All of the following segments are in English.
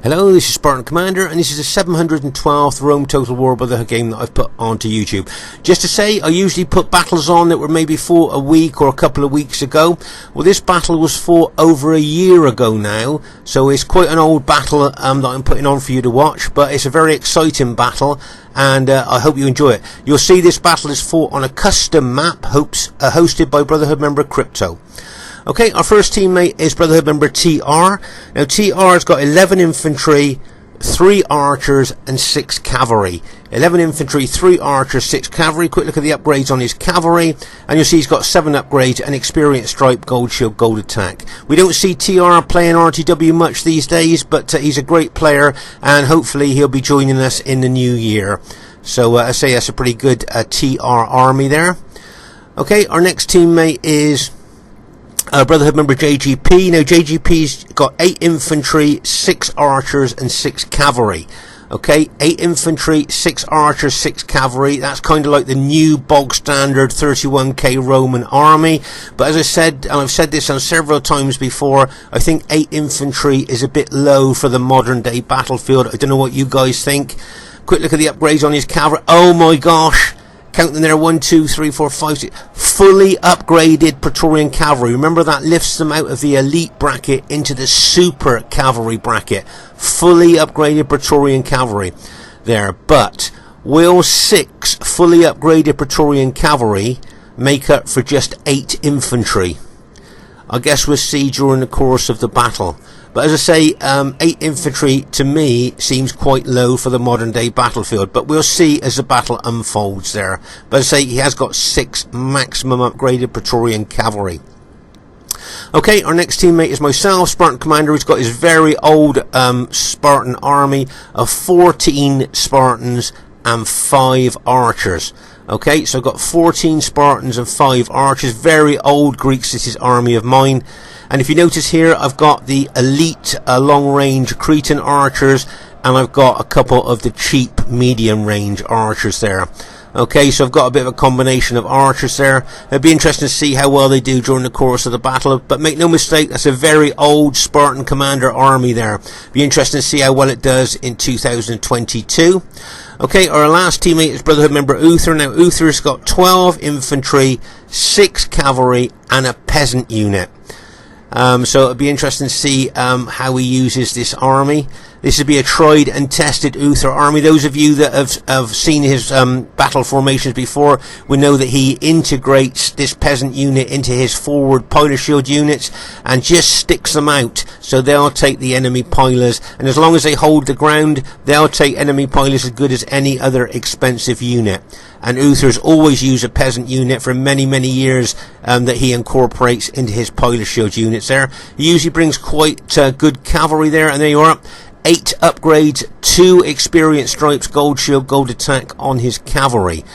Hello, this is Spartan Commander, and this is the 712th Rome Total War Brotherhood game that I've put onto YouTube. Just to say, I usually put battles on that were maybe fought a week or a couple of weeks ago. Well, this battle was fought over a year ago now, so it's quite an old battle that I'm putting on for you to watch, but it's a very exciting battle, and I hope you enjoy it. You'll see this battle is fought on a custom map hosted by Brotherhood member Crypto. Okay, our first teammate is Brotherhood member TR. Now, TR has got 11 infantry, 3 archers, and 6 cavalry. 11 infantry, 3 archers, 6 cavalry. Quick look at the upgrades on his cavalry, and you'll see he's got 7 upgrades, an experience stripe, gold shield, gold attack. We don't see TR playing RTW much these days, but he's a great player, and hopefully he'll be joining us in the new year. So I say that's a pretty good TR army there. Okay, our next teammate is Brotherhood member JGP. Now, JGP's got 8 infantry, 6 archers, and 6 cavalry. Okay, 8 infantry, 6 archers, 6 cavalry. That's kind of like the new bog standard 31k Roman army. But as I said, and I've said this on several times before, I think 8 infantry is a bit low for the modern day battlefield. I don't know what you guys think. Quick look at the upgrades on his cavalry. Oh my gosh! Count them there, 1, 2, 3, 4, 5, 6. Fully upgraded Praetorian cavalry. Remember, that lifts them out of the elite bracket into the super cavalry bracket. Fully upgraded Praetorian cavalry there. But will 6 fully upgraded Praetorian cavalry make up for just 8 infantry? I guess we'll see during the course of the battle. But as I say, 8 infantry to me seems quite low for the modern day battlefield. But we'll see as the battle unfolds there. But as I say, he has got 6 maximum upgraded Praetorian cavalry. Okay, our next teammate is myself, Spartan Commander, who's got his very old Spartan army of 14 Spartans and 5 archers. Okay, so I've got 14 Spartans and 5 archers. Very old Greek Cities army of mine. And if you notice here, I've got the elite long-range Cretan archers, and I've got a couple of the cheap medium-range archers there. Okay, so I've got a bit of a combination of archers there. It'll be interesting to see how well they do during the course of the battle. But make no mistake, that's a very old Spartan Commander army there. Be interesting to see how well it does in 2022. Okay, our last teammate is Brotherhood member Uther. Now, Uther's got 12 infantry, 6 cavalry, and a peasant unit. So it'll be interesting to see how he uses this army. This would be a tried and tested Uther army. Those of you that have seen his battle formations before will know that he integrates this peasant unit into his forward pilot shield units and just sticks them out. So they'll take the enemy pilers, and as long as they hold the ground, they'll take enemy pilers as good as any other expensive unit. And Uther's always used a peasant unit for many, many years that he incorporates into his pilot shield units there. He usually brings quite good cavalry there, and there you are. 8 upgrades, 2 experience stripes, gold shield, gold attack on his cavalry.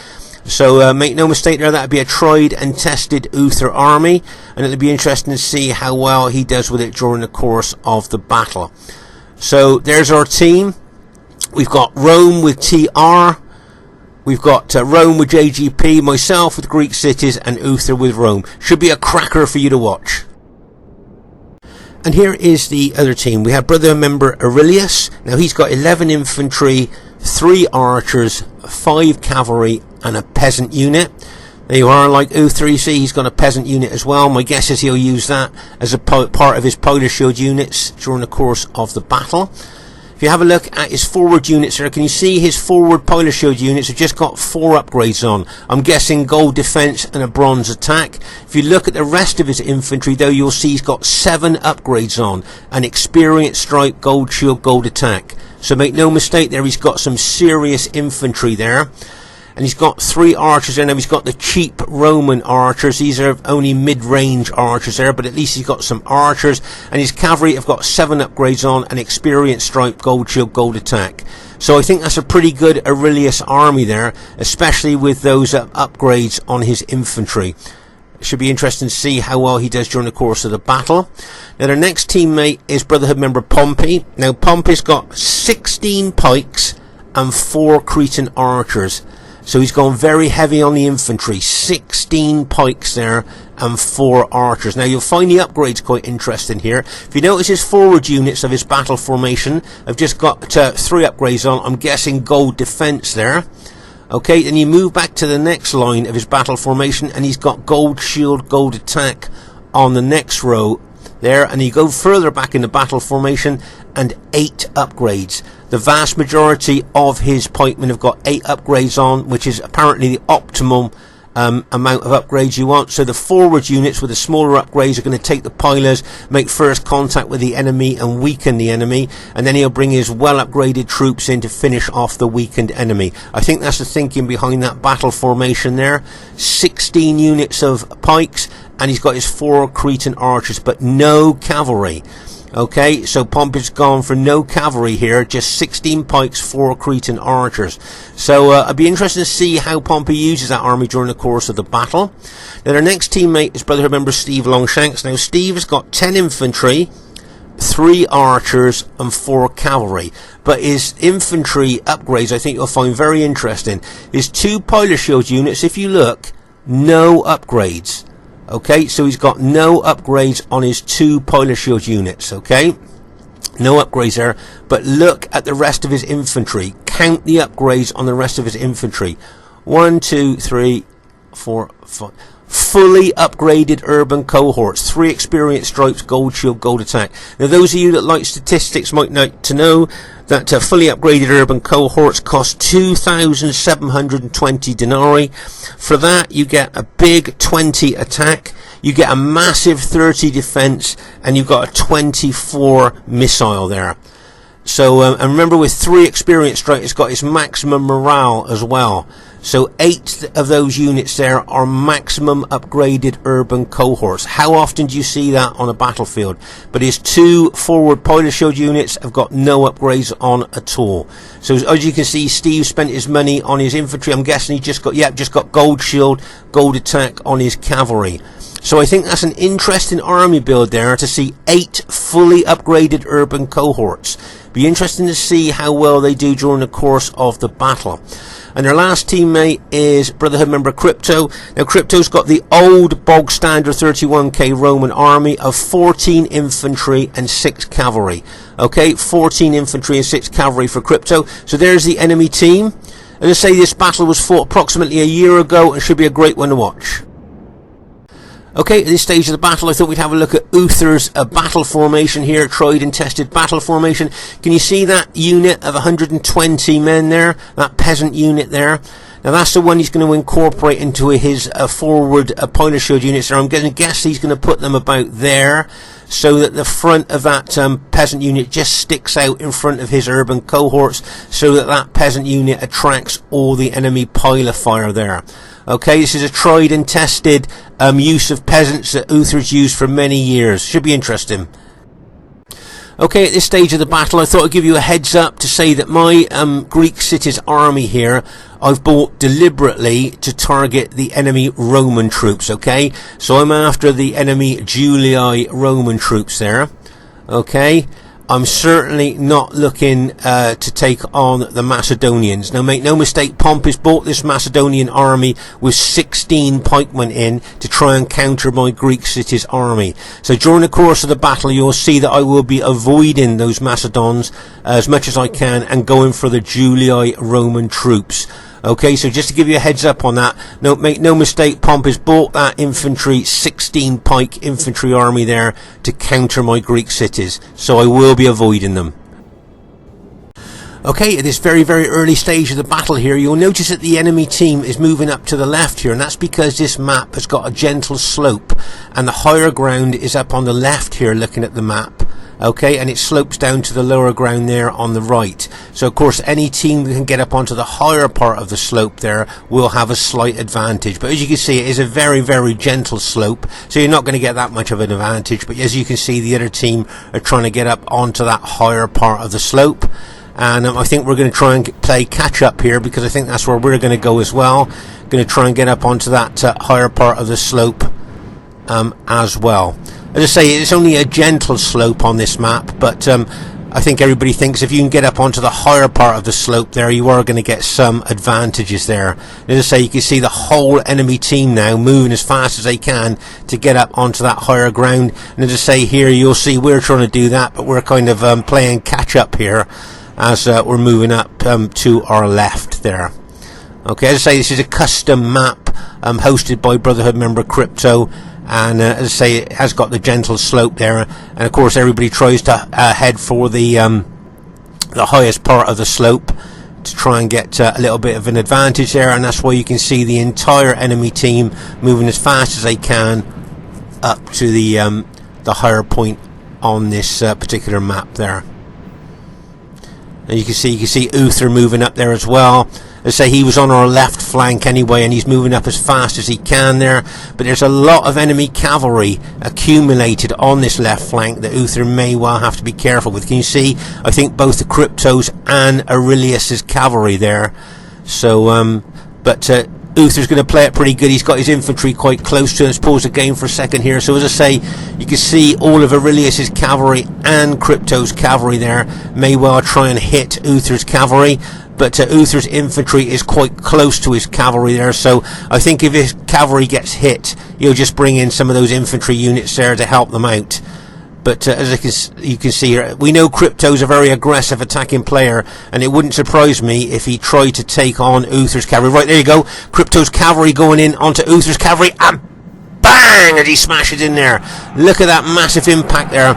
So make no mistake there, that would be a tried and tested Uther army, and it'll be interesting to see how well he does with it during the course of the battle. So there's our team. We've got Rome with TR. We've got Rome with JGP, myself with Greek Cities, and Uther with Rome. Should be a cracker for you to watch. And here is the other team. We have brother member Aurelius. Now, he's got 11 infantry, 3 archers, 5 cavalry, and a peasant unit. There you are, like Uther, you see he's got a peasant unit as well. My guess is he'll use that as a part of his polar shield units during the course of the battle. If you have a look at his forward units here, can you see his forward polar shield units have just got 4 upgrades on? I'm guessing gold defense and a bronze attack. If you look at the rest of his infantry, though, you'll see he's got 7 upgrades on. An experience stripe, gold shield, gold attack. So make no mistake there, he's got some serious infantry there. And he's got 3 archers there. Now, he's got the cheap Roman archers. These are only mid-range archers there, but at least he's got some archers. And his cavalry have got 7 upgrades on, an experience stripe, gold shield, gold attack. So I think that's a pretty good Aurelius army there, especially with those upgrades on his infantry. It should be interesting to see how well he does during the course of the battle. Now, their next teammate is Brotherhood member Pompey. Now, Pompey's got 16 pikes and 4 Cretan archers. So he's gone very heavy on the infantry. 16 pikes there and 4 archers. Now you'll find the upgrades quite interesting here. If you notice his forward units of his battle formation, I've just got 3 upgrades on. I'm guessing gold defense there. Okay, then you move back to the next line of his battle formation, and he's got gold shield, gold attack on the next row there, and you go further back in the battle formation and 8 upgrades. The vast majority of his pikemen have got 8 upgrades on, which is apparently the optimal amount of upgrades you want. So the forward units with the smaller upgrades are going to take the pillars, make first contact with the enemy and weaken the enemy, and then he'll bring his well upgraded troops in to finish off the weakened enemy. I think that's the thinking behind that battle formation there. 16 units of pikes, and he's got his 4 Cretan archers, but no cavalry. Okay, so Pompey's gone for no cavalry here, just 16 pikes, 4 Cretan archers. So I'd be interested to see how Pompey uses that army during the course of the battle. Now our next teammate is Brotherhood member Stevelongshanks. Now Steve has got 10 infantry, 3 archers and 4 cavalry, but his infantry upgrades I think you'll find very interesting. His 2 pilot shield units, if you look, no upgrades. Okay, so he's got no upgrades on his 2 pilot shield units, okay? No upgrades there, but look at the rest of his infantry. Count the upgrades on the rest of his infantry. 1, 2, 3, 4, 5. Fully upgraded urban cohorts, 3 experienced stripes, gold shield, gold attack. Now those of you that like statistics might like to know that fully upgraded urban cohorts cost 2,720 denarii. For that you get a big 20 attack, you get a massive 30 defense, and you've got a 24 missile there. So and remember, with 3 experienced strikes, it's got its maximum morale as well. So 8 of those units there are maximum upgraded urban cohorts. How often do you see that on a battlefield? But his 2 forward pilot shield units have got no upgrades on at all. So as you can see, Steve spent his money on his infantry. I'm guessing he just got gold shield, gold attack on his cavalry. So I think that's an interesting army build there, to see 8 fully upgraded urban cohorts. Be interesting to see how well they do during the course of the battle. And their last teammate is Brotherhood member Crypto. Now Crypto's got the old bog standard 31k Roman army of 14 infantry and 6 cavalry. Okay, 14 infantry and 6 cavalry for Crypto. So there's the enemy team. As I say, this battle was fought approximately a year ago and should be a great one to watch. Okay, at this stage of the battle, I thought we'd have a look at Uther's battle formation here, tried and tested battle formation. Can you see that unit of 120 men there? That peasant unit there? Now that's the one he's going to incorporate into his forward pilot shield units there. I'm going to guess he's going to put them about there, so that the front of that peasant unit just sticks out in front of his urban cohorts, so that that peasant unit attracts all the enemy pilot fire there. Okay, this is a tried and tested use of peasants that Uther's used for many years. Should be interesting. Okay, at this stage of the battle, I thought I'd give you a heads up to say that my Greek cities army here, I've bought deliberately to target the enemy Roman troops, okay? So I'm after the enemy Julii Roman troops there, okay? I'm certainly not looking to take on the Macedonians. Now make no mistake, Pompey's bought this Macedonian army with 16 pikemen in to try and counter my Greek cities army. So during the course of the battle, you'll see that I will be avoiding those Macedons as much as I can and going for the Julii Roman troops. Okay, so just to give you a heads up on that, make no mistake, Pompey's bought that infantry, 16 pike infantry army there to counter my Greek cities, so I will be avoiding them. Okay, at this very, very early stage of the battle here, you'll notice that the enemy team is moving up to the left here, and that's because this map has got a gentle slope, and the higher ground is up on the left here looking at the map. Okay, and it slopes down to the lower ground there on the right. So of course any team that can get up onto the higher part of the slope there will have a slight advantage. But as you can see, it is a very, very gentle slope, so you're not going to get that much of an advantage. But as you can see, the other team are trying to get up onto that higher part of the slope. And I think we're going to try and play catch up here, because I think that's where we're going to go as well. Going to try and get up onto that higher part of the slope as well. As I say, it's only a gentle slope on this map, but I think everybody thinks if you can get up onto the higher part of the slope there, you are going to get some advantages there. As I say, you can see the whole enemy team now moving as fast as they can to get up onto that higher ground. And as I say here, you'll see we're trying to do that, but we're kind of playing catch up here as we're moving up to our left there. Okay, as I say, this is a custom map hosted by Brotherhood member Crypto. And as I say, it has got the gentle slope there, and of course everybody tries to head for the highest part of the slope to try and get a little bit of an advantage there, and that's why you can see the entire enemy team moving as fast as they can up to the higher point on this particular map there. And you can see Uther moving up there as well. As I say, he was on our left flank anyway, and he's moving up as fast as he can there. But there's a lot of enemy cavalry accumulated on this left flank that Uther may well have to be careful with. Can you see? I think both the Cryptos and Aurelius's cavalry there. So, Uther's going to play it pretty good. He's got his infantry quite close to him. Let's pause the game for a second here. So as I say, you can see all of Aurelius's cavalry and Crypto's cavalry there may well try and hit Uther's cavalry. But Uther's infantry is quite close to his cavalry there, so I think if his cavalry gets hit, he'll just bring in some of those infantry units there to help them out. But as you can see here, we know Crypto's a very aggressive attacking player, and it wouldn't surprise me if he tried to take on Uther's cavalry. Right, there you go. Crypto's cavalry going in onto Uther's cavalry, and bang! As he smashes in there. Look at that massive impact there.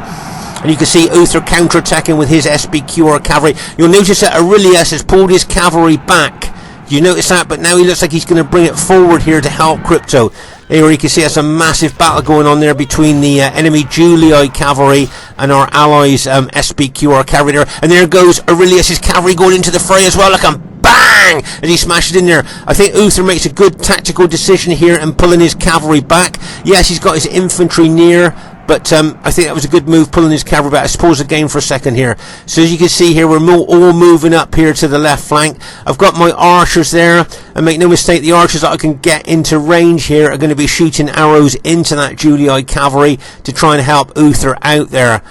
And you can see Uther counter-attacking with his SBQR cavalry. You'll notice that Aurelius has pulled his cavalry back. You notice that? But now he looks like he's going to bring it forward here to help Crypto. There you can see there's a massive battle going on there between the enemy Julii cavalry and our allies' SBQR cavalry there. And there goes Aurelius' cavalry going into the fray as well. Look, and bang! As he smashes in there. I think Uther makes a good tactical decision here in pulling his cavalry back. Yes, he's got his infantry near, but I think that was a good move, pulling his cavalry back. Let's pause the game for a second here. So as you can see here, we're all moving up here to the left flank. I've got my archers there, and make no mistake, the archers that I can get into range here are going to be shooting arrows into that Julii cavalry to try and help Uther out there.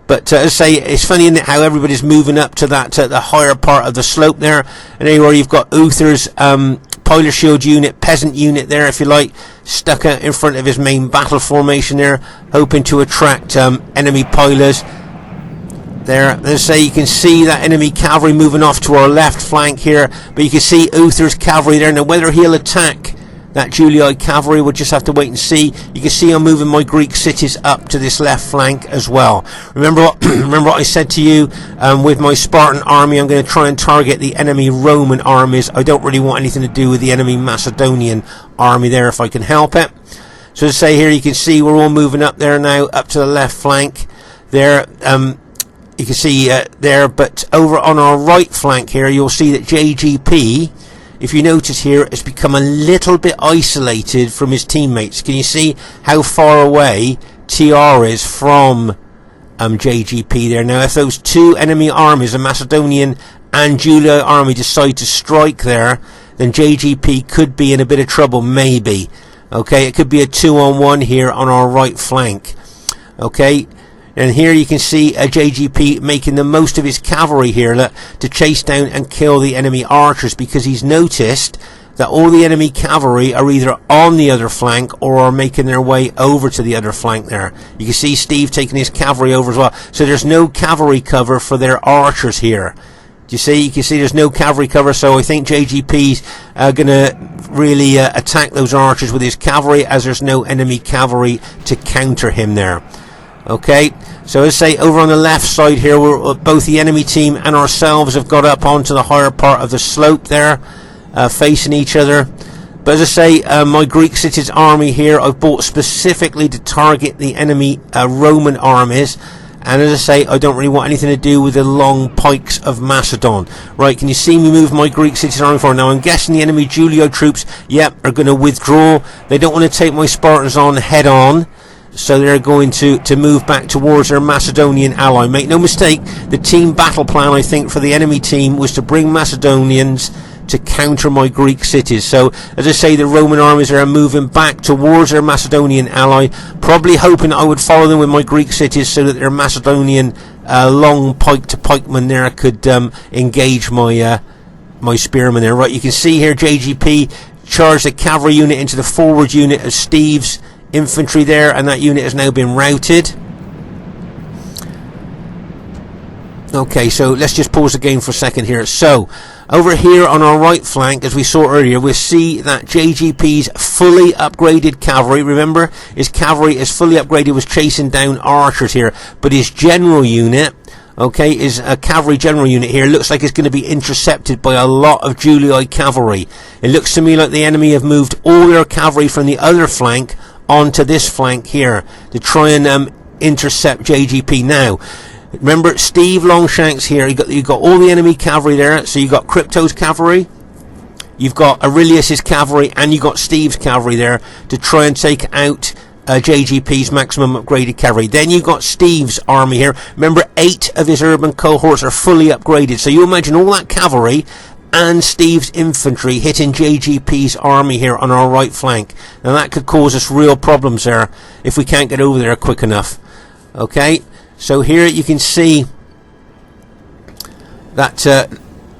But as I say, it's funny, isn't it, how everybody's moving up to that the higher part of the slope there. And anywhere you've got Uther's Pilar Shield unit, peasant unit there, if you like, stuck out in front of his main battle formation there, hoping to attract enemy pilars. There, as I say, you can see that enemy cavalry moving off to our left flank here, but you can see Uther's cavalry there. Now, whether he'll attack that Julii cavalry, we'll just have to wait and see. You can see I'm moving my Greek cities up to this left flank as well. Remember what I said to you, with my Spartan army, I'm going to try and target the enemy Roman armies. I don't really want anything to do with the enemy Macedonian army there if I can help it. So to say here, you can see we're all moving up there now, up to the left flank there. You can see there, but over on our right flank here, you'll see that JGP, if you notice here, has become a little bit isolated from his teammates. Can you see how far away TR is from JGP there? Now, if those two enemy armies, the Macedonian and Julii army, decide to strike there, then JGP could be in a bit of trouble, maybe. Okay, it could be a 2-on-1 here on our right flank. Okay, and here you can see a JGP making the most of his cavalry here to chase down and kill the enemy archers, because he's noticed that all the enemy cavalry are either on the other flank or are making their way over to the other flank there. You can see Steve taking his cavalry over as well. So there's no cavalry cover for their archers here. Do you see? You can see there's no cavalry cover, so I think JGP's going to really attack those archers with his cavalry, as there's no enemy cavalry to counter him there. Okay, so as I say, over on the left side here, both the enemy team and ourselves have got up onto the higher part of the slope there, facing each other. But as I say, my Greek cities army here, I've bought specifically to target the enemy Roman armies. And as I say, I don't really want anything to do with the long pikes of Macedon. Right, can you see me move my Greek cities army forward? Now, I'm guessing the enemy Julii troops, are going to withdraw. They don't want to take my Spartans on head on. So they're going to move back towards their Macedonian ally. Make no mistake, the team battle plan, I think, for the enemy team was to bring Macedonians to counter my Greek cities. So, as I say, the Roman armies are moving back towards their Macedonian ally, probably hoping I would follow them with my Greek cities so that their Macedonian long pike to pikeman there could engage my my spearmen there. Right, you can see here JGP charged a cavalry unit into the forward unit of Steve's infantry there, and that unit has now been routed. Okay, so let's just pause the game for a second here. So over here on our right flank, as we saw earlier, we'll see that JGP's fully upgraded cavalry, remember, his cavalry is fully upgraded, was chasing down archers here, but his general unit, okay, is a cavalry general unit here, looks like it's going to be intercepted by a lot of Julii cavalry. It looks to me like the enemy have moved all their cavalry from the other flank onto this flank here to try and intercept JGP. Now remember, Stevelongshanks here, you got all the enemy cavalry there, so you got Crypto's cavalry, you've got Aurelius's cavalry, and you got Steve's cavalry there to try and take out JGP's maximum upgraded cavalry. Then you got Steve's army here. Remember, 8 of his urban cohorts are fully upgraded, so you imagine all that cavalry and Steve's infantry hitting JGP's army here on our right flank. Now that could cause us real problems there if we can't get over there quick enough. Okay, so here you can see that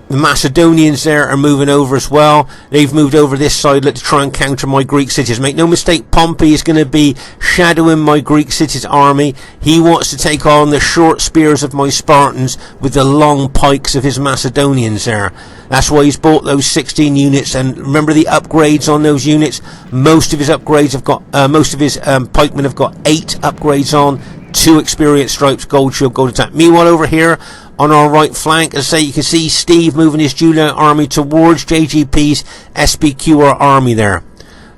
the Macedonians there are moving over as well. They've moved over this side to try and counter my Greek cities. Make no mistake, Pompey is going to be shadowing my Greek cities army. He wants to take on the short spears of my Spartans with the long pikes of his Macedonians there. That's why he's bought those 16 units. And remember the upgrades on those units. Most of his upgrades have got, most of his pikemen have got 8 upgrades on. 2 experience stripes, gold shield, gold attack. Meanwhile, over here on our right flank, as I say, you can see Steve moving his Julii army towards JGP's SPQR army there.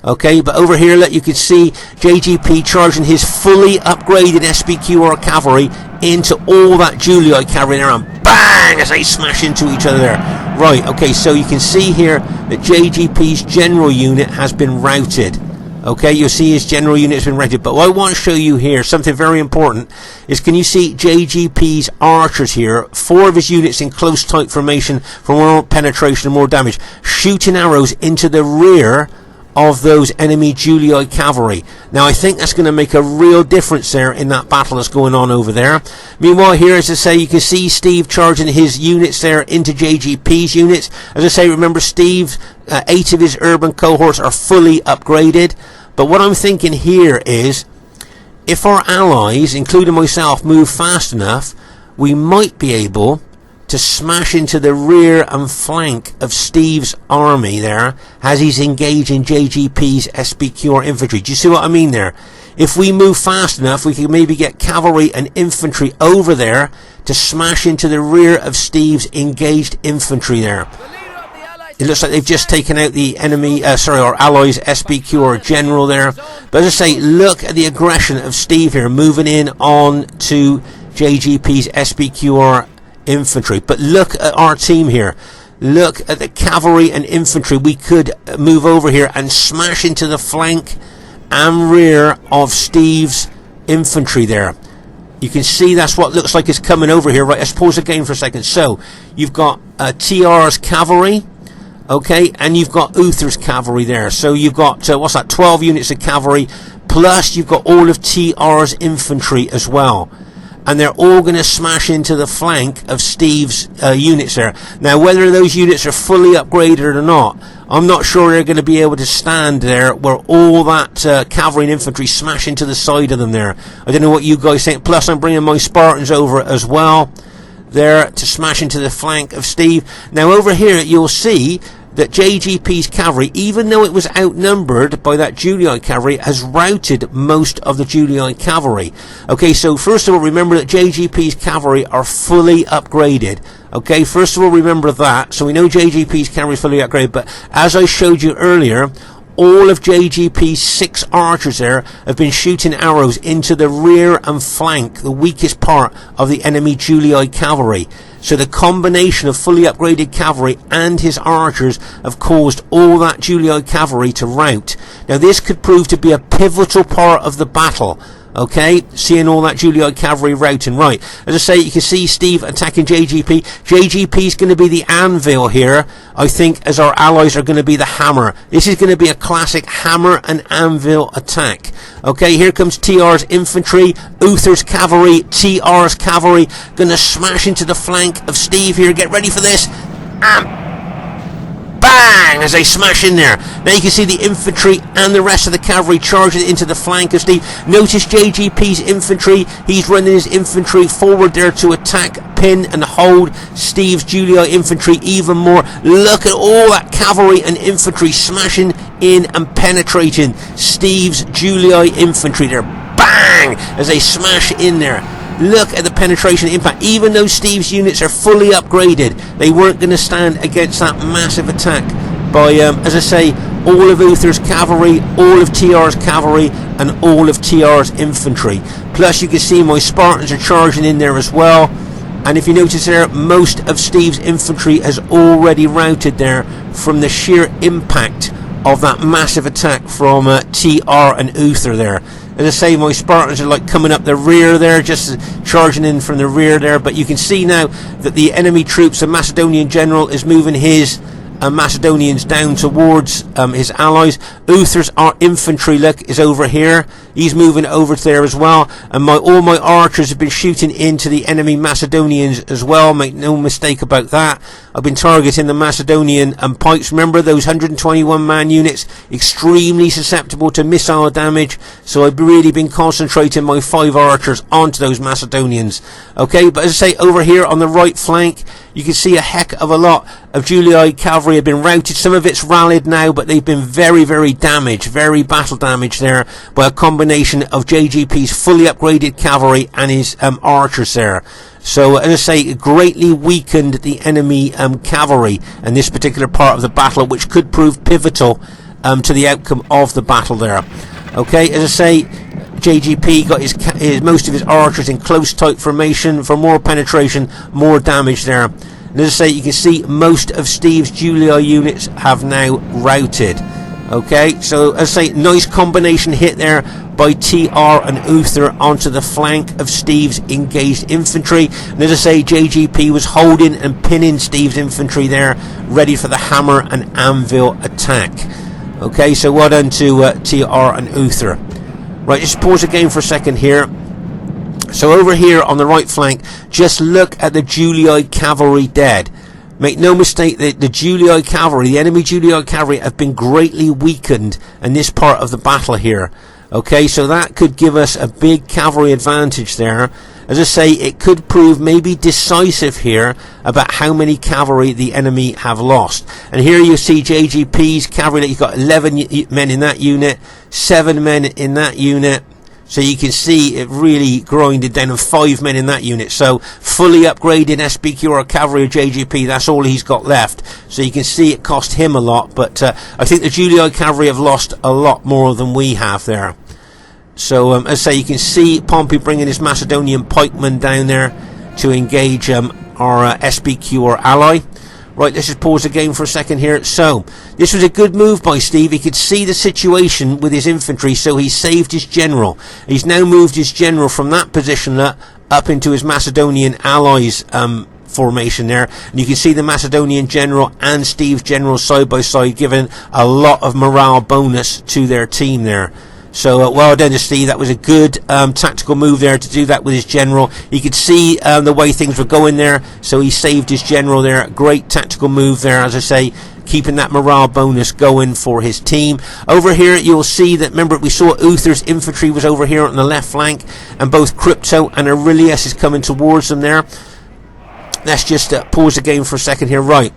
Okay, but over here, you can see JGP charging his fully upgraded SPQR cavalry into all that Julii cavalry there, and bang, as they smash into each other there. Right, okay, so you can see here that JGP's general unit has been routed. Okay, you'll see his general unit has been routed. But what I want to show you here, something very important, is can you see JGP's archers here, 4 of his units in close tight formation for more penetration and more damage, shooting arrows into the rear of those enemy Julii cavalry. Now I think that's going to make a real difference there in that battle that's going on over there. Meanwhile here, as I say, you can see Steve charging his units there into JGP's units. As I say, remember Steve, 8 of his urban cohorts are fully upgraded. But what I'm thinking here is, if our allies, including myself, move fast enough, we might be able to smash into the rear and flank of Steve's army there as he's engaging JGP's SPQR infantry. Do you see what I mean there? If we move fast enough, we can maybe get cavalry and infantry over there to smash into the rear of Steve's engaged infantry there. It looks like they've just taken out the enemy, our allies' SPQR general there. But as I say, look at the aggression of Steve here, moving in on to JGP's SPQR infantry. But look at our team here. Look at the cavalry and infantry. We could move over here and smash into the flank and rear of Steve's infantry there. You can see that's what looks like is coming over here. Right, let's pause the game for a second. So, you've got TR's cavalry. Okay, and you've got Uther's cavalry there. So you've got, 12 units of cavalry, plus you've got all of TR's infantry as well. And they're all going to smash into the flank of Steve's units there. Now, whether those units are fully upgraded or not, I'm not sure they're going to be able to stand there where all that cavalry and infantry smash into the side of them there. I don't know what you guys think. Plus, I'm bringing my Spartans over as well there to smash into the flank of Steve. Now, over here, you'll see that JGP's cavalry, even though it was outnumbered by that Julii cavalry, has routed most of the Julii cavalry. Okay, so first of all, remember that JGP's cavalry are fully upgraded. Okay, first of all, remember that. So we know JGP's cavalry is fully upgraded, but as I showed you earlier, all of JGP's 6 archers there have been shooting arrows into the rear and flank, the weakest part of the enemy Julii cavalry. So the combination of fully upgraded cavalry and his archers have caused all that Julii cavalry to rout. Now this could prove to be a pivotal part of the battle. Okay, seeing all that Julii cavalry routing. Right, as I say, you can see Steve attacking JGP. JGP is going to be the anvil here, I think, as our allies are going to be the hammer. This is going to be a classic hammer and anvil attack. Okay, here comes TR's infantry, Uther's cavalry, TR's cavalry, going to smash into the flank of Steve here. Get ready for this. Bang! As they smash in there. Now you can see the infantry and the rest of the cavalry charging into the flank of Steve. Notice JGP's infantry. He's running his infantry forward there to attack, pin and hold Steve's Julii infantry even more. Look at all that cavalry and infantry smashing in and penetrating Steve's Julii infantry there. Bang! As they smash in there. Look at the penetration impact. Even though Steve's units are fully upgraded, they weren't going to stand against that massive attack by, as I say, all of Uther's cavalry, all of TR's cavalry, and all of TR's infantry. Plus, you can see my Spartans are charging in there as well. And if you notice there, most of Steve's infantry has already routed there from the sheer impact of that massive attack from TR and Uther there. As I say, my Spartans are like coming up the rear there, just charging in from the rear there. But you can see now that the enemy troops, the Macedonian general, is moving his Macedonians down towards his allies. Uther's infantry, look, is over here. He's moving over there as well. And all my archers have been shooting into the enemy Macedonians as well. Make no mistake about that. I've been targeting the Macedonian pikes. Remember, those 121-man units, extremely susceptible to missile damage. So I've really been concentrating my 5 archers onto those Macedonians. Okay, but as I say, over here on the right flank, you can see a heck of a lot of Julii cavalry have been routed. Some of it's rallied now, but they've been very, very damaged, very battle damaged there by a combination of JGP's fully upgraded cavalry and his archers there. So, as I say, it greatly weakened the enemy cavalry in this particular part of the battle, which could prove pivotal to the outcome of the battle there. Okay, as I say, JGP got his most of his archers in close tight formation for more penetration, more damage there. And as I say, you can see most of Steve's Julii units have now routed. Okay, so as I say, nice combination hit there by TR and Uther onto the flank of Steve's engaged infantry. And as I say, JGP was holding and pinning Steve's infantry there, ready for the hammer and anvil attack. Okay, so well done to TR and Uther. Right, just pause the game for a second here. So over here on the right flank, just look at the Julii cavalry dead. Make no mistake that the Julii cavalry, the enemy Julii cavalry, have been greatly weakened in this part of the battle here. Okay, so that could give us a big cavalry advantage there. As I say, it could prove maybe decisive here about how many cavalry the enemy have lost. And here you see JGP's cavalry. You've got 11 men in that unit, 7 men in that unit. So you can see it really grinded down, and 5 men in that unit. So fully upgraded SBQ or cavalry of JGP, that's all he's got left. So you can see it cost him a lot. But I think the Julii cavalry have lost a lot more than we have there. So as I say, you can see Pompey bringing his Macedonian pikemen down there to engage our SBQ or ally. Right, let's just pause the game for a second here. So, this was a good move by Steve. He could see the situation with his infantry, so he saved his general. He's now moved his general from that position up into his Macedonian allies formation there. And you can see the Macedonian general and Steve's general side by side, giving a lot of morale bonus to their team there. So well done to Steve. That was a good tactical move there to do that with his general. He could see the way things were going there, so he saved his general there. Great tactical move there, as I say, keeping that morale bonus going for his team. Over here you'll see that, remember, we saw Uther's infantry was over here on the left flank, and both Crypto and Aurelius is coming towards them there. Let's just pause the game for a second here. Right.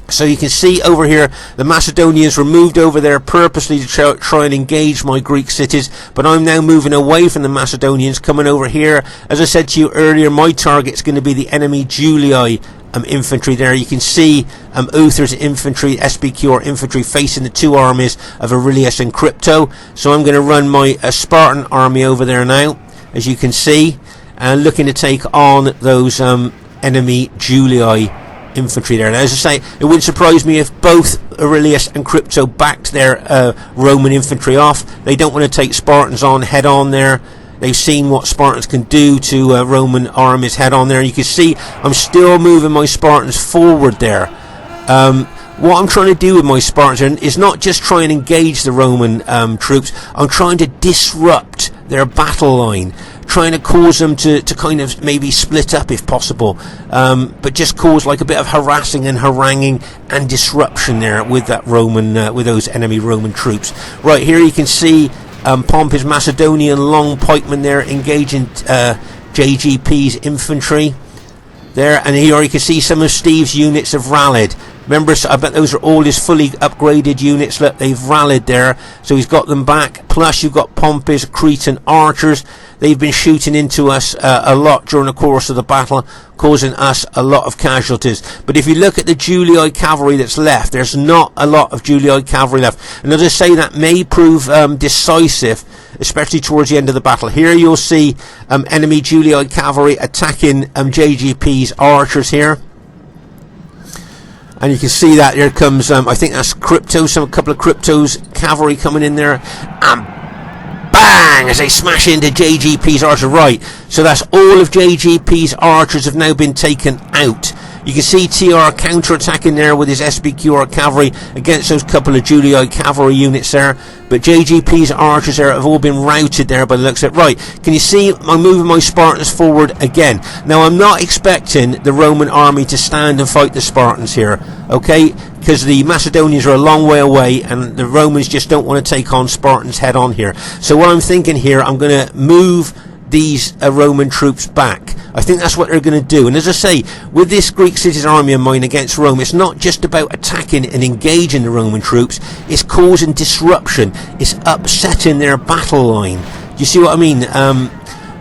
So you can see over here, the Macedonians were moved over there purposely to try and engage my Greek cities, but I'm now moving away from the Macedonians, coming over here. As I said to you earlier, my target's going to be the enemy Julii infantry there. You can see Uther's infantry, SBQ or infantry, facing the 2 armies of Aurelius and Crypto. So I'm going to run my Spartan army over there now, as you can see, and looking to take on those enemy Julii infantry there. Now, as I say, it wouldn't surprise me if both Aurelius and Crypto backed their Roman infantry off. They don't want to take Spartans on head on there. They've seen what Spartans can do to Roman armies head on there. You can see I'm still moving my Spartans forward there. What I'm trying to do with my Spartans is not just try and engage the Roman troops. I'm trying to disrupt their battle line, trying to cause them to kind of maybe split up if possible, but just cause like a bit of harassing and haranguing and disruption there with that Roman, with those enemy Roman troops. Right here you can see Pompey's Macedonian long pikemen there engaging JGP's infantry there, and here you can see some of Steve's units have rallied. Remember, I bet those are all his fully upgraded units. Look, they've rallied there, so he's got them back. Plus you've got Pompey's Cretan archers. They've been shooting into us a lot during the course of the battle, causing us a lot of casualties. But if you look at the Julii cavalry that's left, there's not a lot of Julii cavalry left. And as I say, that may prove decisive, especially towards the end of the battle. Here you'll see enemy Julii cavalry attacking JGP's archers here. And you can see that here comes, I think that's a couple of Crypto's cavalry coming in there. And bang! As they smash into JGP's archers. Right, so that's all of JGP's archers have now been taken out. You can see TR counter-attacking there with his SBQR cavalry against those couple of Julii cavalry units there. But JGP's archers there have all been routed there by the looks of it. Right, can you see I'm moving my Spartans forward again? Now I'm not expecting the Roman army to stand and fight the Spartans here, okay? Because the Macedonians are a long way away and the Romans just don't want to take on Spartans head on here. So what I'm thinking here, I'm going to move these Roman troops back. I think that's what they're going to do. And as I say, with this Greek cities army of mine against Rome, it's not just about attacking and engaging the Roman troops, it's causing disruption, it's upsetting their battle line. Do you see what I mean?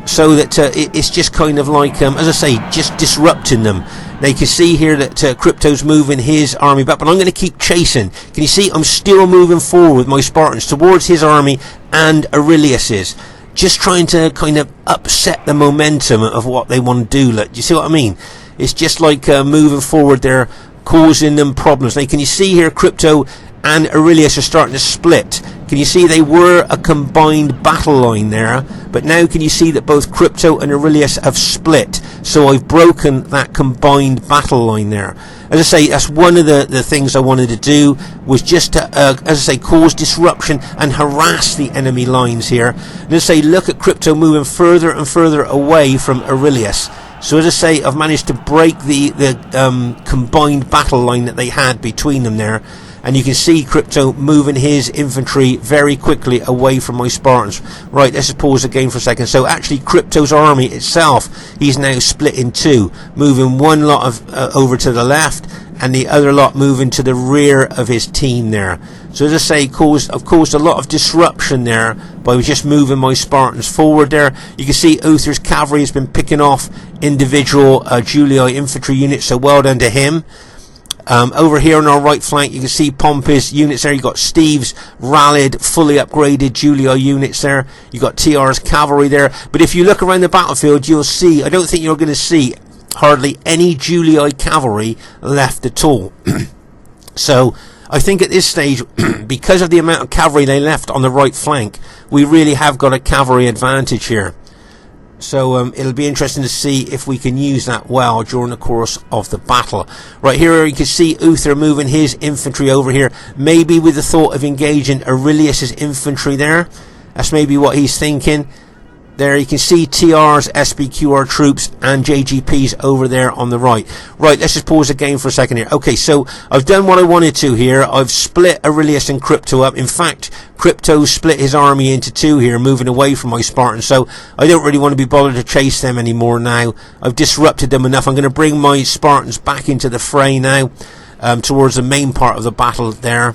So that it's just kind of like, as I say, just disrupting them. Now you can see here that Crypto's moving his army back, but I'm going to keep chasing. Can you see I'm still moving forward with my Spartans towards his army and Aurelius's, just trying to kind of upset the momentum of what they want to do. Look, do you see what I mean? It's just like moving forward there, causing them problems. Now can you see here Crypto and Aurelius are starting to split. Can you see they were a combined battle line there, but now can you see that both Crypto and Aurelius have split? So I've broken that combined battle line there. As I say, that's one of the things I wanted to do, was just to, as I say, cause disruption and harass the enemy lines here. And as I say, look at Crypto moving further and further away from Aurelius. So as I say, I've managed to break the combined battle line that they had between them there. And you can see Crypto moving his infantry very quickly away from my Spartans. Right, let's just pause the game for a second. So actually Crypto's army itself, he's now split in two, moving one lot of over to the left and the other lot moving to the rear of his team there. So as I say, I've caused a lot of disruption there by just moving my Spartans forward there. You can see Uther's cavalry has been picking off individual Julii infantry units, so well done to him. Over here on our right flank you can see Pompey's units there. You've got Steve's rallied, fully upgraded Julii units there. You've got TR's cavalry there. But if you look around the battlefield, you'll see, I don't think you're going to see hardly any Julii cavalry left at all. So I think at this stage, because of the amount of cavalry they left on the right flank, we really have got a cavalry advantage here. So it'll be interesting to see if we can use that well during the course of the battle. Right here you can see Uther moving his infantry over here, maybe with the thought of engaging Aurelius's infantry there. That's maybe what he's thinking. There you can see TR's SBQR troops and JGP's over there on the right. Right, let's just pause the game for a second here. Okay, so I've done what I wanted to here. I've split Aurelius and Crypto up. In fact, Crypto split his army into two here, moving away from my Spartans. So I don't really want to be bothered to chase them anymore now. I've disrupted them enough. I'm going to bring my Spartans back into the fray now, towards the main part of the battle there,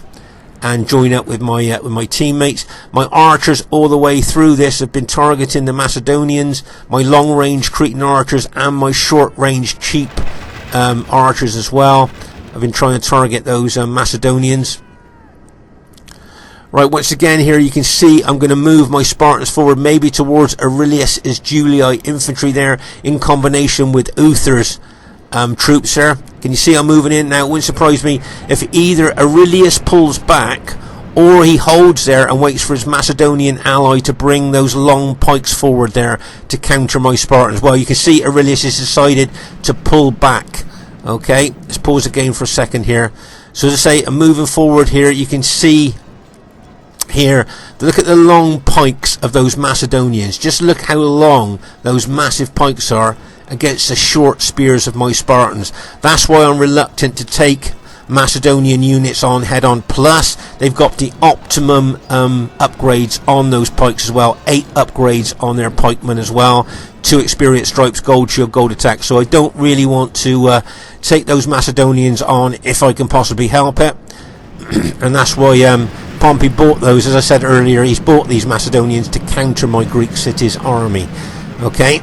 and join up with my teammates. My archers all the way through this have been targeting the Macedonians, my long-range Cretan archers and my short-range cheap archers as well. I've been trying to target those Macedonians. Right, once again here you can see I'm going to move my Spartans forward, maybe towards Aurelius's Julii infantry there, in combination with Uther's troops there. Can you see I'm moving in now? It wouldn't surprise me if either Aurelius pulls back or he holds there and waits for his Macedonian ally to bring those long pikes forward there to counter my Spartans. Well, you can see Aurelius has decided to pull back. Okay, let's pause the game for a second here. So as I say, I'm moving forward here. You can see here, look at the long pikes of those Macedonians. Just look how long those massive pikes are against the short spears of my Spartans. That's why I'm reluctant to take Macedonian units on head on. Plus they've got the optimum upgrades on those pikes as well. 8 upgrades on their pikemen as well. 2 experience stripes, gold shield, gold attack. So I don't really want to take those Macedonians on if I can possibly help it. And that's why Pompey bought those. As I said earlier, he's bought these Macedonians to counter my Greek cities army. Okay.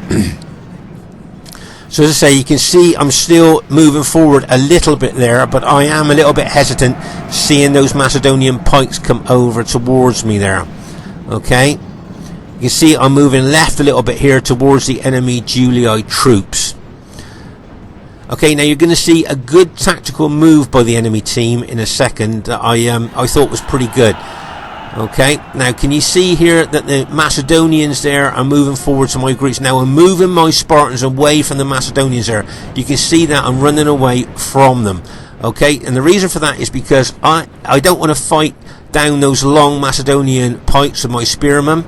So as I say, you can see I'm still moving forward a little bit there, but I am a little bit hesitant seeing those Macedonian pikes come over towards me there. Okay, you can see I'm moving left a little bit here towards the enemy Julii troops. Okay, now you're going to see a good tactical move by the enemy team in a second that I thought was pretty good. Okay, now can you see here that the Macedonians there are moving forward to my Greeks? Now I'm moving my Spartans away from the Macedonians there. You can see that I'm running away from them. Okay, and the reason for that is because I don't want to fight down those long Macedonian pikes of my spearmen.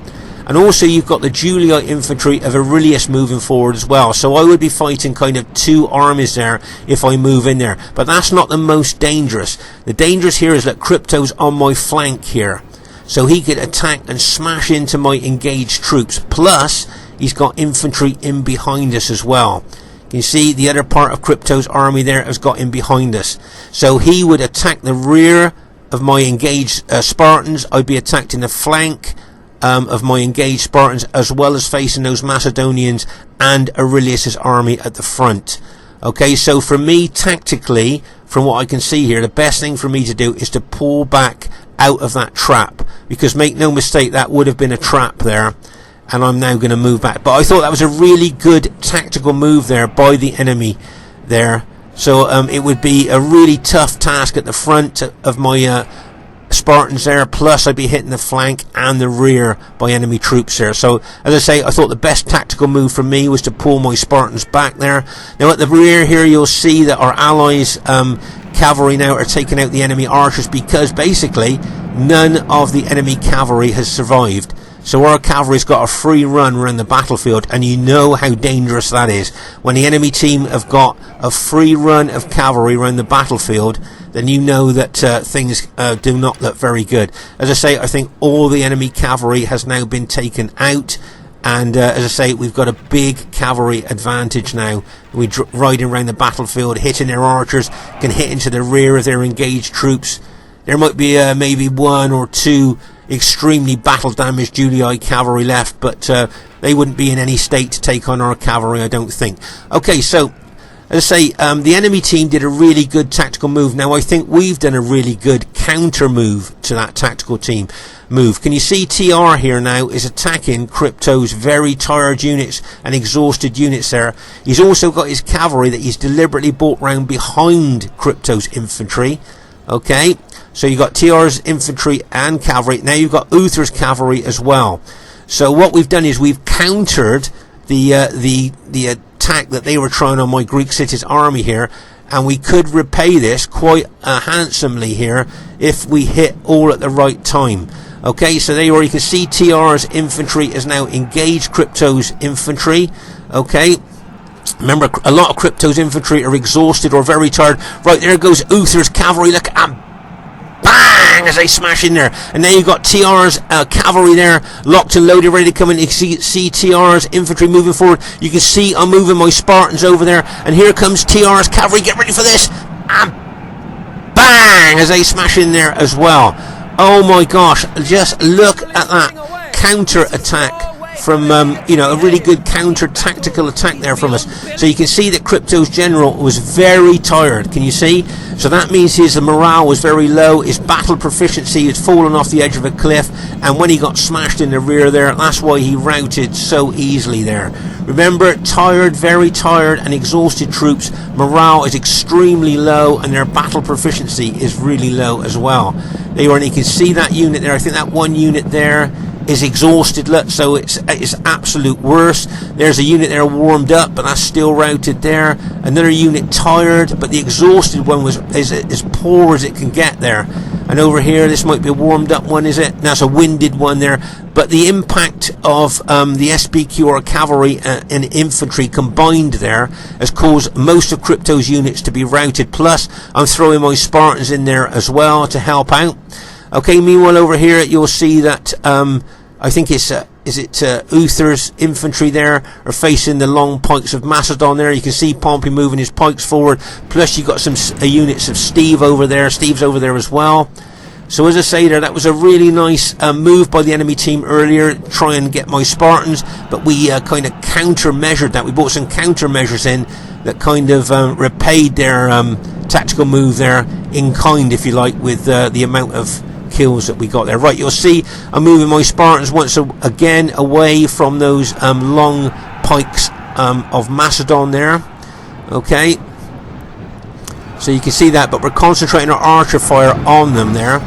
And also you've got the Julii infantry of Aurelius moving forward as well. So I would be fighting kind of 2 armies there if I move in there. But that's not the most dangerous. The dangerous here is that Crypto's on my flank here. So he could attack and smash into my engaged troops. Plus, he's got infantry in behind us as well. You can see the other part of Crypto's army there has got in behind us. So he would attack the rear of my engaged Spartans. I'd be attacked in the flank of my engaged Spartans, as well as facing those Macedonians and Aurelius's army at the front. Okay, so for me, tactically, from what I can see here, the best thing for me to do is to pull back out of that trap, because make no mistake, that would have been a trap there, and I'm now going to move back. But I thought that was a really good tactical move there by the enemy there. So it would be a really tough task at the front of my Spartans there, plus I'd be hitting the flank and the rear by enemy troops there. So as I say, I thought the best tactical move for me was to pull my Spartans back there. Now at the rear here you'll see that our allies cavalry now are taking out the enemy archers, because basically none of the enemy cavalry has survived. So our cavalry's got a free run around the battlefield, and you know how dangerous that is. When the enemy team have got a free run of cavalry around the battlefield, then you know that things do not look very good. As I say, I think all the enemy cavalry has now been taken out, and as I say, we've got a big cavalry advantage now. We're riding around the battlefield, hitting their archers, can hit into the rear of their engaged troops. There might be maybe 1 or 2 extremely battle damaged Julii cavalry left, but they wouldn't be in any state to take on our cavalry, I don't think. Okay, so as I say, the enemy team did a really good tactical move. Now I think we've done a really good counter move to that tactical team move. Can you see TR here now is attacking Crypto's very tired units and exhausted units there. He's also got his cavalry that he's deliberately brought round behind Crypto's infantry. Okay, so you've got TR's infantry and cavalry. Now you've got Uther's cavalry as well. So what we've done is we've countered the attack that they were trying on my Greek cities army here, and we could repay this quite handsomely here if we hit all at the right time. Okay, so there you are. You can see TR's infantry is now engaged Crypto's infantry. Okay, remember, a lot of Crypto's infantry are exhausted or very tired. Right, there goes Uther's cavalry. Look at him. Bang! As they smash in there. And now you've got TR's cavalry there, locked and loaded, ready to come in. You can see TR's infantry moving forward. You can see I'm moving my Spartans over there. And here comes TR's cavalry. Get ready for this. And bang! As they smash in there as well. Oh my gosh. Just look at that counter attack from a really good counter tactical attack there from us. So you can see that Crypto's general was very tired. Can you see? So that means his morale was very low. His battle proficiency had fallen off the edge of a cliff, and when he got smashed in the rear there, that's why he routed so easily there. Remember, tired, very tired and exhausted troops, morale is extremely low, and their battle proficiency is really low as well. There you are, and you can see that unit there. I think that one unit there is exhausted, look, so it's absolute worst. There's a unit there warmed up, but that's still routed there. Another unit tired, but the exhausted one is as poor as it can get there. And over here, this might be a warmed up one, is it? That's a winded one there. But the impact of the SBQ or cavalry and infantry combined there has caused most of Crypto's units to be routed. Plus, I'm throwing my Spartans in there as well to help out. Okay, meanwhile over here you'll see that I think it's Uther's infantry there are facing the long pikes of Macedon there. You can see Pompey moving his pikes forward. Plus you got some units of Steve over there. Steve's over there as well. So as I say there, that was a really nice move by the enemy team earlier, try and get my Spartans, but we kind of counter-measured that. We brought some countermeasures in that kind of repaid their tactical move there in kind, if you like, with the amount of kills that we got there. Right, you'll see I'm moving my Spartans once again away from those long pikes of Macedon there. Okay, so you can see that, but we're concentrating our archer fire on them there.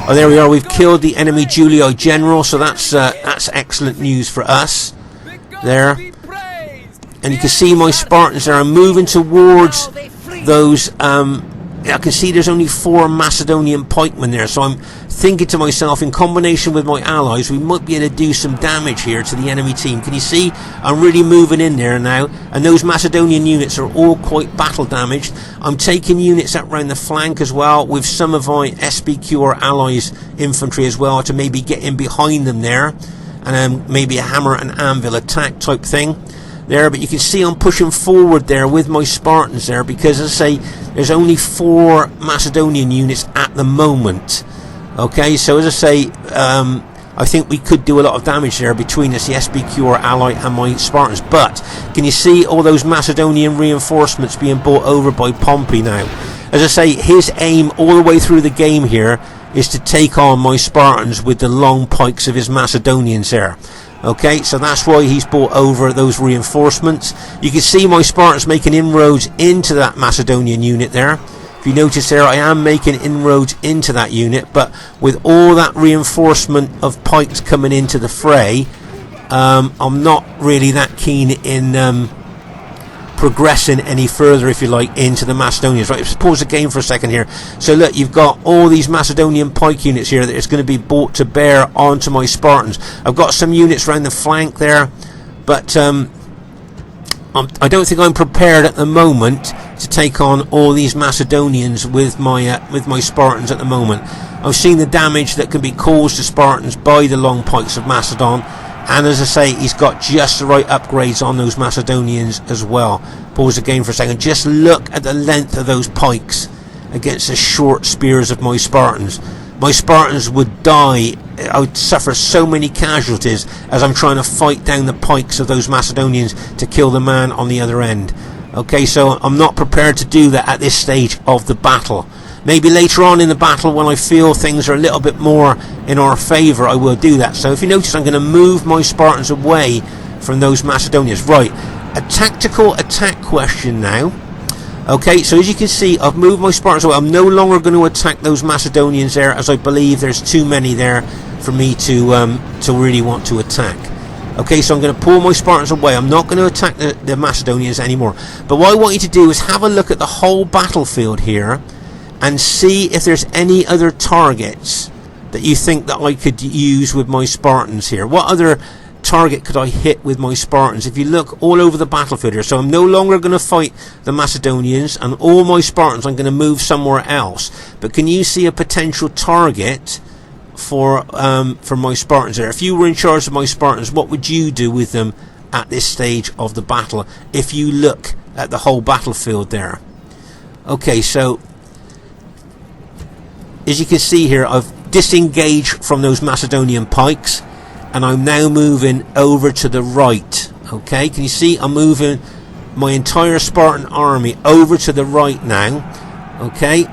Oh, there we are, we've killed the enemy Julii general, so that's excellent news for us there. And you can see my Spartans there are moving towards those I can see there's only 4 Macedonian pikemen there, so I'm thinking to myself, in combination with my allies, we might be able to do some damage here to the enemy team. Can you see? I'm really moving in there now, and those Macedonian units are all quite battle damaged. I'm taking units up round the flank as well, with some of my SBQ or allies infantry as well, to maybe get in behind them there, and maybe a hammer and anvil attack type thing there. But you can see I'm pushing forward there with my Spartans there, because as I say, there's only 4 Macedonian units at the moment. Okay, so as I say, I think we could do a lot of damage there between us, the SBQ or ally, and my Spartans. But can you see all those Macedonian reinforcements being brought over by Pompey now? As I say, his aim all the way through the game here is to take on my Spartans with the long pikes of his Macedonians there. Okay, so that's why he's brought over those reinforcements. You can see my Spartans making inroads into that Macedonian unit there. If you notice there, I am making inroads into that unit, but with all that reinforcement of pikes coming into the fray, I'm not really that keen in progressing any further, if you like, into the Macedonians. Right, let's pause the game for a second here. So look, you've got all these Macedonian pike units here that is going to be brought to bear onto my Spartans. I've got some units around the flank there, but I don't think I'm prepared at the moment to take on all these Macedonians with my Spartans at the moment. I've seen the damage that can be caused to Spartans by the long pikes of Macedon, and as I say, he's got just the right upgrades on those Macedonians as well. Pause the game for a second. Just look at the length of those pikes against the short spears of my Spartans. My Spartans would die. I would suffer so many casualties as I'm trying to fight down the pikes of those Macedonians to kill the man on the other end. Okay, so I'm not prepared to do that at this stage of the battle. Maybe later on in the battle, when I feel things are a little bit more in our favour, I will do that. So if you notice, I'm going to move my Spartans away from those Macedonians. Right, a tactical attack question now. Okay, so as you can see, I've moved my Spartans away. I'm no longer going to attack those Macedonians there, as I believe there's too many there for me to really want to attack. Okay, so I'm going to pull my Spartans away. I'm not going to attack the Macedonians anymore. But what I want you to do is have a look at the whole battlefield here and see if there's any other targets that you think that I could use with my Spartans here. What other target could I hit with my Spartans? If you look all over the battlefield here, so I'm no longer going to fight the Macedonians, and all my Spartans I'm going to move somewhere else. But can you see a potential target for my Spartans there? If you were in charge of my Spartans, what would you do with them at this stage of the battle if you look at the whole battlefield there? Okay, so as you can see here, I've disengaged from those Macedonian pikes, and I'm now moving over to the right. Okay, can you see I'm moving my entire Spartan army over to the right now? Okay,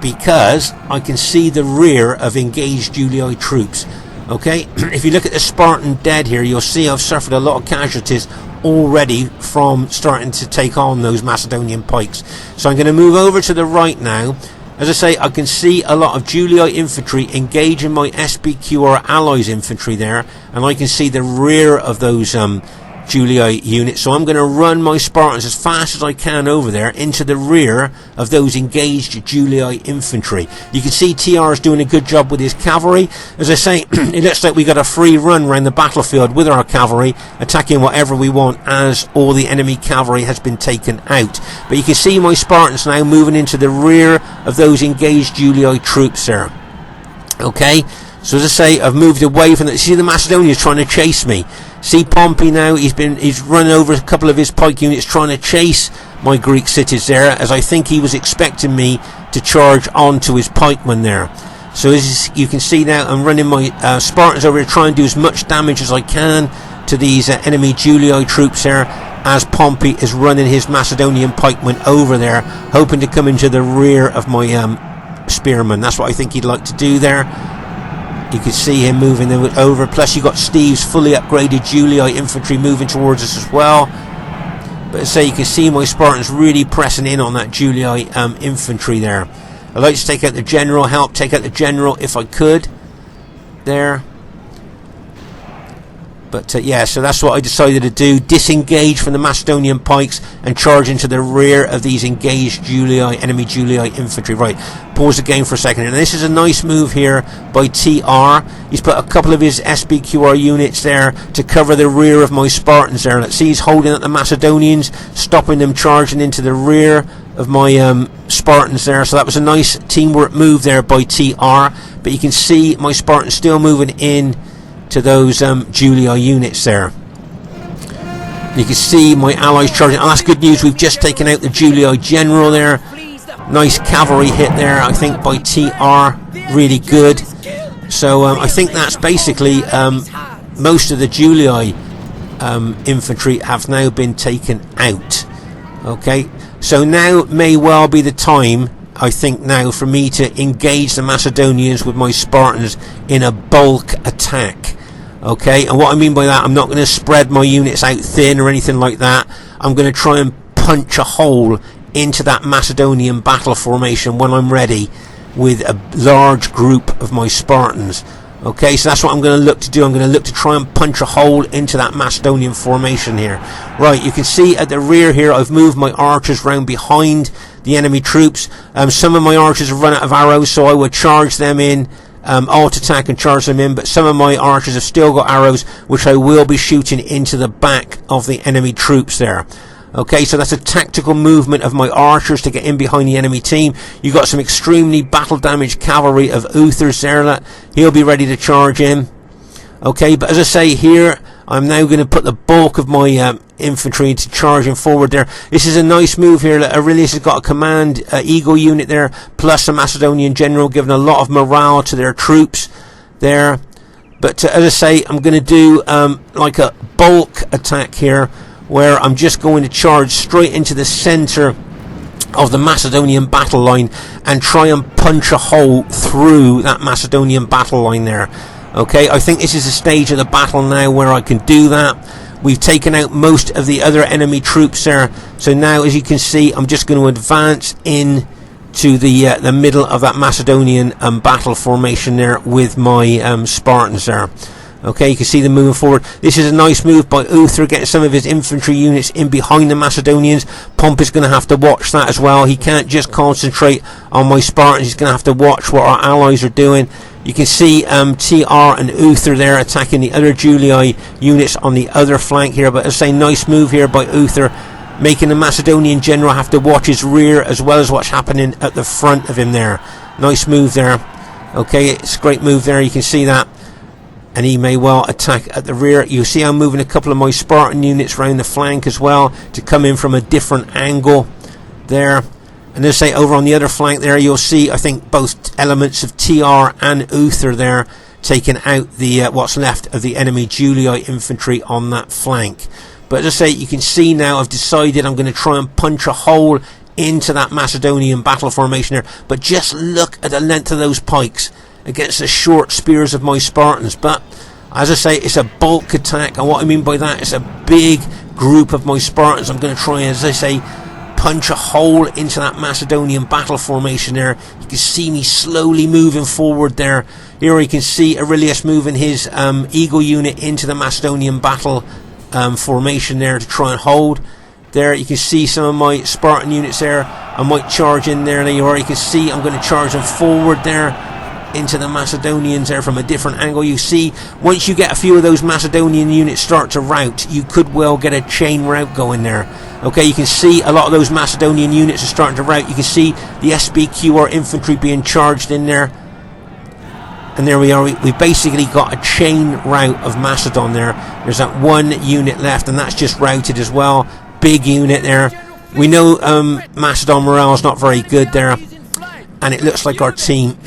because I can see the rear of engaged Julii troops. Okay, if you look at the Spartan dead here, you'll see I've suffered a lot of casualties already from starting to take on those Macedonian pikes. So I'm going to move over to the right now, As I say, I can see a lot of Julii infantry engaging my SBQR allies infantry there, and I can see the rear of those Julii units, so I'm going to run my Spartans as fast as I can over there into the rear of those engaged Julii infantry. You can see TR is doing a good job with his cavalry. As I say, it looks like we got a free run around the battlefield with our cavalry, attacking whatever we want as all the enemy cavalry has been taken out. But you can see my Spartans now moving into the rear of those engaged Julii troops there. Okay, so as I say, I've moved away from that. See the Macedonians trying to chase me. See Pompey now, he's run over a couple of his pike units trying to chase my Greek cities there, as I think he was expecting me to charge onto his pikemen there. So as you can see now, I'm running my Spartans over to try and do as much damage as I can to these enemy Julii troops there, as Pompey is running his Macedonian pikemen over there, hoping to come into the rear of my spearmen. That's what I think he'd like to do there. You can see him moving over. Plus, you got Steve's fully upgraded Julii infantry moving towards us as well. But as I say, you can see my Spartans really pressing in on that Julii infantry there. I'd like to take out the general, help take out the general if I could. There. But yeah, so that's what I decided to do. Disengage from the Macedonian pikes and charge into the rear of these engaged enemy Julii infantry. Right, pause the game for a second. And this is a nice move here by TR. He's put a couple of his SBQR units there to cover the rear of my Spartans there. Let's see, he's holding at the Macedonians, stopping them charging into the rear of my Spartans there. So that was a nice teamwork move there by TR. But you can see my Spartans still moving in to those Julii units there. You can see my allies charging. Oh, that's good news. We've just taken out the Julii general there. Nice cavalry hit there, I think, by TR. Really good. So I think that's basically most of the Julii infantry have now been taken out. Okay, so now may well be the time, I think now, for me to engage the Macedonians with my Spartans in a bulk attack. Okay, and what I mean by that, I'm not going to spread my units out thin or anything like that. I'm going to try and punch a hole into that Macedonian battle formation when I'm ready with a large group of my Spartans. Okay, so that's what I'm going to look to do. I'm going to look to try and punch a hole into that Macedonian formation here. Right, you can see at the rear here, I've moved my archers round behind the enemy troops. Some of my archers have run out of arrows, so I would charge them in, alt attack and charge them in, but some of my archers have still got arrows, which I will be shooting into the back of the enemy troops there. Okay, so that's a tactical movement of my archers to get in behind the enemy team. You've got some extremely battle damaged cavalry of Uther's there. He'll be ready to charge in. Okay, but as I say here, I'm now going to put the bulk of my infantry into charging forward there. This is a nice move here. Aurelius has got a command eagle unit there, plus a Macedonian general, giving a lot of morale to their troops there. But as I say, I'm going to do like a bulk attack here, where I'm just going to charge straight into the center of the Macedonian battle line and try and punch a hole through that Macedonian battle line there. Okay, I think this is a stage of the battle now where I can do that. We've taken out most of the other enemy troops there, so now, as you can see, I'm just going to advance in to the middle of that Macedonian battle formation there with my Spartans there. Okay, you can see them moving forward. This is a nice move by Uther, getting some of his infantry units in behind the Macedonians. Pompey's going to have to watch that as well. He can't just concentrate on my Spartans. He's going to have to watch what our allies are doing. You can see TR and Uther there attacking the other Julii units on the other flank here. But as I say, nice move here by Uther, making the Macedonian general have to watch his rear as well as what's happening at the front of him there. Nice move there. Okay, it's a great move there. You can see that. And he may well attack at the rear. You see I'm moving a couple of my Spartan units around the flank as well to come in from a different angle there. And as I say, over on the other flank there, you'll see, I think, both elements of TR and Uther there taking out the what's left of the enemy Julii infantry on that flank. But as I say, you can see now I've decided I'm going to try and punch a hole into that Macedonian battle formation there. But just look at the length of those pikes against the short spears of my Spartans. But as I say, it's a bulk attack, and what I mean by that is a big group of my Spartans. I'm going to try, as I say, punch a hole into that Macedonian battle formation there. You can see me slowly moving forward there. Here you can see Aurelius moving his eagle unit into the Macedonian battle formation there to try and hold. There you can see some of my Spartan units there. I might charge in there. There you are. You can see I'm going to charge them forward there into the Macedonians there from a different angle. You see, once you get a few of those Macedonian units start to rout, you could well get a chain rout going there. Okay, you can see a lot of those Macedonian units are starting to rout. You can see the SBQR infantry being charged in there. And there we are. We've basically got a chain rout of Macedon there. There's that one unit left, and that's just routed as well. Big unit there. We know Macedon morale is not very good there, and it looks like our team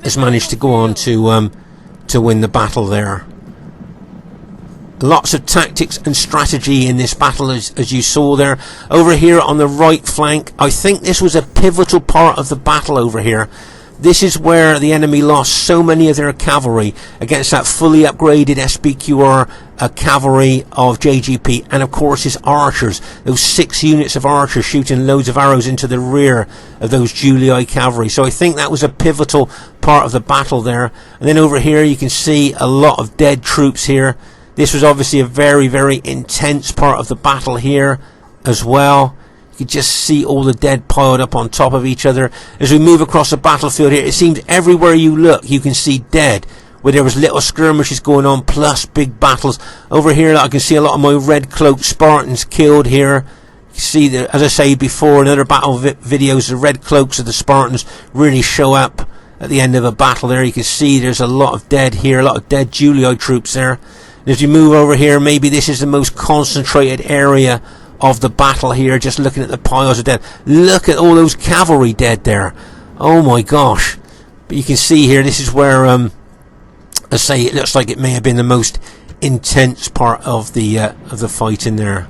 has managed to go on to win the battle there. Lots of tactics and strategy in this battle, as you saw there. Over here on the right flank, I think this was a pivotal part of the battle over here. This is where the enemy lost so many of their cavalry against that fully upgraded SBQR cavalry of JGP, and of course his archers, those 6 units of archers shooting loads of arrows into the rear of those Julii cavalry. So I think that was a pivotal part of the battle there. And then over here you can see a lot of dead troops here. This was obviously a very, very intense part of the battle here as well. You can just see all the dead piled up on top of each other. As we move across the battlefield here, it seems everywhere you look you can see dead, where there was little skirmishes going on plus big battles. Over here I can see a lot of my red cloaked Spartans killed here. You see, as I say before in other battle videos, the red cloaks of the Spartans really show up at the end of a battle there. You can see there's a lot of dead here, a lot of dead Julii troops there. And as you move over here, maybe this is the most concentrated area of the battle here, just looking at the piles of dead. Look at all those cavalry dead there. Oh my gosh. But you can see here, this is where I say it looks like it may have been the most intense part of the fight in there,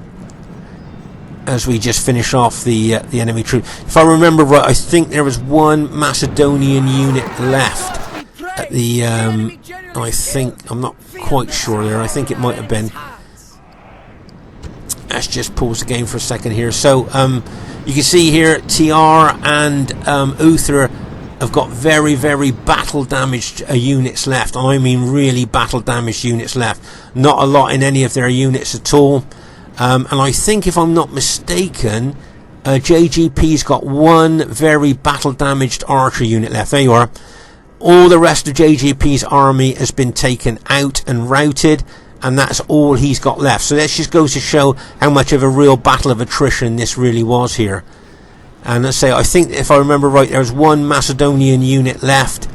as we just finish off the enemy troop. If I remember right, I think there was one Macedonian unit left at the I'm not quite sure there. I think it might have been. Let's just pause the game for a second here. So you can see here TR and Uther have got very, very battle damaged units left. I mean really battle damaged units left. Not a lot in any of their units at all. And I think, if I'm not mistaken, JGP's got one very battle damaged archer unit left. There you are. All the rest of JGP's army has been taken out and routed, and that's all he's got left. So that just goes to show how much of a real battle of attrition this really was here. And let's say, I think if I remember right, there was one Macedonian unit left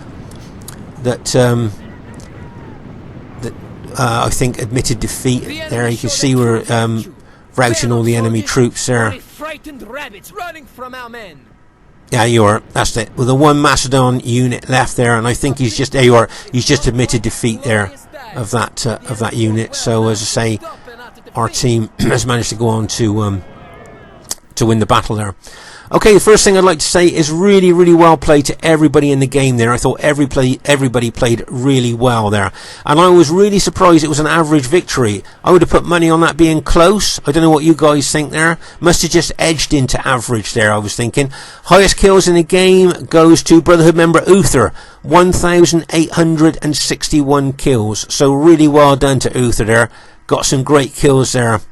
that I think admitted defeat. There you can see we're routing all the enemy troops there. Frightened rabbits running from our men. Yeah, you are. That's it. With the one Macedon unit left there, and I think he's just there. You are. He's just admitted defeat there of that unit. So as I say, our team has managed to go on to win the battle there. Okay, the first thing I'd like to say is really, really well played to everybody in the game there. I thought everybody played really well there. And I was really surprised it was an average victory. I would have put money on that being close. I don't know what you guys think there. Must have just edged into average there, I was thinking. Highest kills in the game goes to Brotherhood member Uther. 1,861 kills. So really well done to Uther there. Got some great kills there.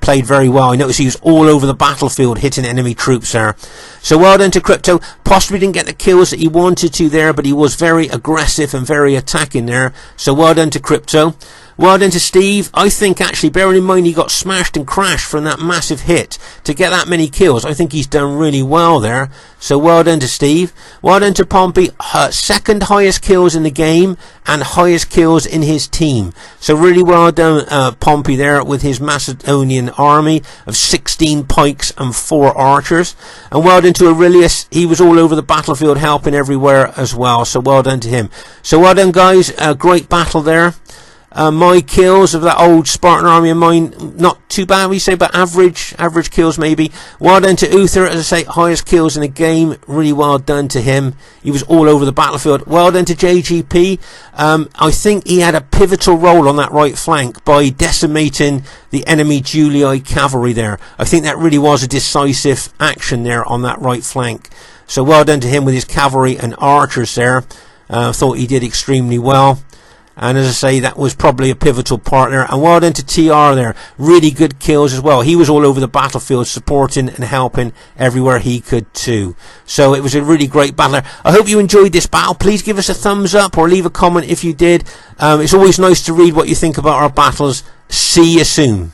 Played very well. I noticed he was all over the battlefield hitting enemy troops there. So well done to Crypto. Possibly didn't get the kills that he wanted to there, but he was very aggressive and very attacking there. So well done to Crypto. Well done to Steve. I think actually, bearing in mind he got smashed and crashed from that massive hit, to get that many kills, I think he's done really well there. So well done to Steve. Well done to Pompey. Second highest kills in the game and highest kills in his team. So really well done Pompey there with his Macedonian army of 16 pikes and 4 archers. And well done to Aurelius. He was all over the battlefield helping everywhere as well. So well done to him. So well done guys. Great battle there. My kills of that old Spartan army of mine, not too bad, we say, but average kills maybe. Well done to Uther, as I say, highest kills in the game. Really well done to him. He was all over the battlefield. Well done to JGP. I think he had a pivotal role on that right flank by decimating the enemy Julii cavalry there. I think that really was a decisive action there on that right flank. So well done to him with his cavalry and archers there. Thought he did extremely well. And as I say, that was probably a pivotal part there. And well done to TR there. Really good kills as well. He was all over the battlefield, supporting and helping everywhere he could too. So it was a really great battle there. I hope you enjoyed this battle. Please give us a thumbs up or leave a comment if you did. It's always nice to read what you think about our battles. See you soon.